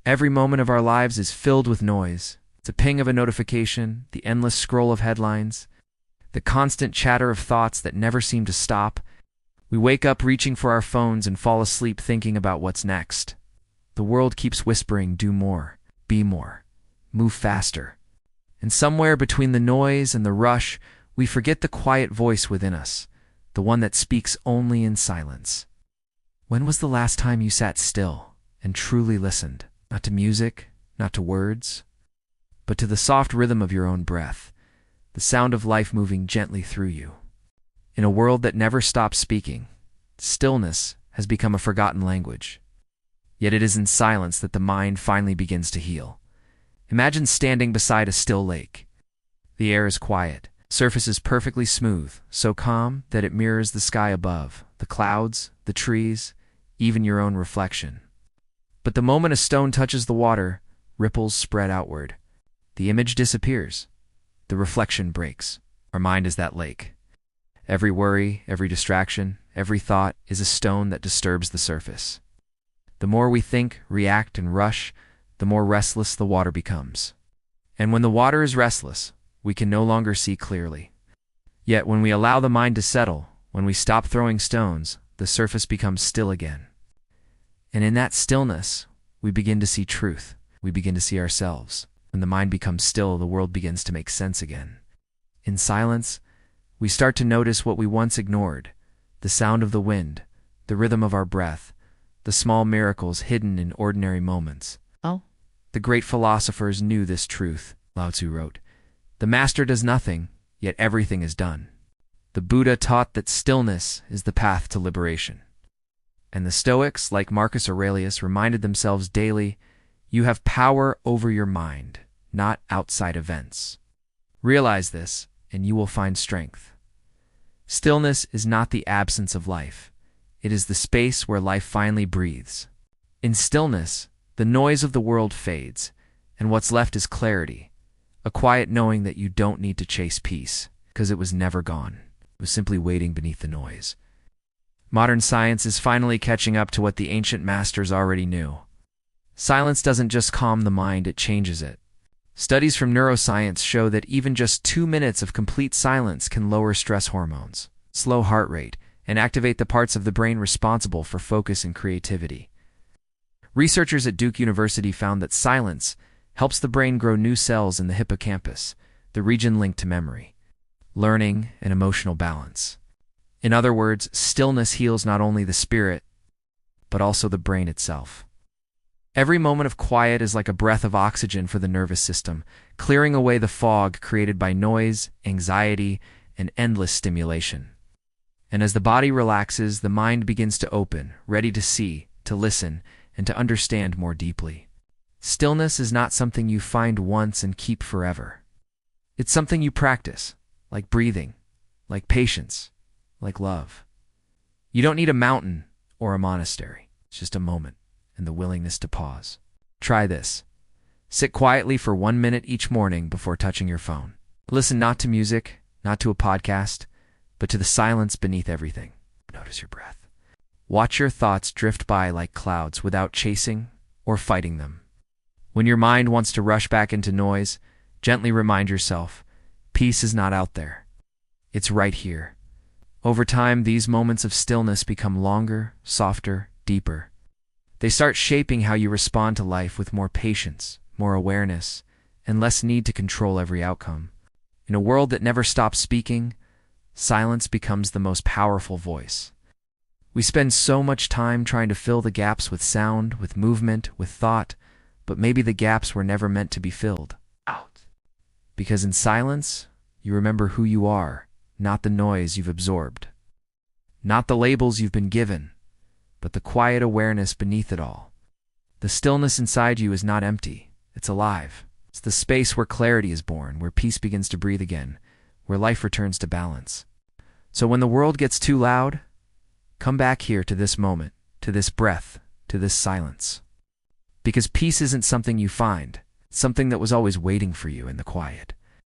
Every moment of our lives is filled with noise. The ping of a notification, the endless scroll of headlines, the constant chatter of thoughts that never seem to stop. We wake up reaching for our phones and fall asleep thinking about what's next. The world keeps whispering, do more, be more, move faster. And somewhere between the noise and the rush, we forget the quiet voice within us, the one that speaks only in silence. When was the last time you sat still and truly listened? Not to music, not to words, but to the soft rhythm of your own breath, the sound of life moving gently through you. In a world that never stops speaking, stillness has become a forgotten language. Yet it is in silence that the mind finally begins to heal. Imagine standing beside a still lake. The air is quiet, surface is perfectly smooth, so calm that it mirrors the sky above, the clouds, the trees, even your own reflection. But the moment a stone touches the water, ripples spread outward. The image disappears. The reflection breaks. Our mind is that lake. Every worry, every distraction, every thought is a stone that disturbs the surface. The more we think, react, and rush, the more restless the water becomes. And when the water is restless, we can no longer see clearly. Yet when we allow the mind to settle, when we stop throwing stones, the surface becomes still again. And in that stillness, we begin to see truth. We begin to see ourselves. When the mind becomes still, the world begins to make sense again. In silence, we start to notice what we once ignored: the sound of the wind, the rhythm of our breath, the small miracles hidden in ordinary moments. Oh? The great philosophers knew this truth. Lao Tzu wrote, "The master does nothing, yet everything is done." The Buddha taught that stillness is the path to liberation. And the Stoics, like Marcus Aurelius, reminded themselves daily, you have power over your mind, not outside events. Realize this, and you will find strength. Stillness is not the absence of life. It is the space where life finally breathes. In stillness, the noise of the world fades, and what's left is clarity, a quiet knowing that you don't need to chase peace, because it was never gone. It was simply waiting beneath the noise. Modern science is finally catching up to what the ancient masters already knew. Silence doesn't just calm the mind, it changes it. Studies from neuroscience show that even just 2 minutes of complete silence can lower stress hormones, slow heart rate, and activate the parts of the brain responsible for focus and creativity. Researchers at Duke University found that silence helps the brain grow new cells in the hippocampus, the region linked to memory, learning, and emotional balance. In other words, stillness heals not only the spirit, but also the brain itself. Every moment of quiet is like a breath of oxygen for the nervous system, clearing away the fog created by noise, anxiety, and endless stimulation. And as the body relaxes, the mind begins to open, ready to see, to listen, and to understand more deeply. Stillness is not something you find once and keep forever. It's something you practice, like breathing, like patience, like love. You don't need a mountain or a monastery. It's just a moment and the willingness to pause. Try this. Sit quietly for 1 minute each morning before touching your phone. Listen not to music, not to a podcast, but to the silence beneath everything. Notice your breath. Watch your thoughts drift by like clouds without chasing or fighting them. When your mind wants to rush back into noise, gently remind yourself, peace is not out there. It's right here. Over time, these moments of stillness become longer, softer, deeper. They start shaping how you respond to life with more patience, more awareness, and less need to control every outcome. In a world that never stops speaking, silence becomes the most powerful voice. We spend so much time trying to fill the gaps with sound, with movement, with thought, but maybe the gaps were never meant to be filled. Out. Because in silence, you remember who you are, not the noise you've absorbed. Not the labels you've been given, but the quiet awareness beneath it all. The stillness inside you is not empty, it's alive. It's the space where clarity is born, where peace begins to breathe again, where life returns to balance. So when the world gets too loud, come back here to this moment, to this breath, to this silence. Because peace isn't something you find, it's something that was always waiting for you in the quiet.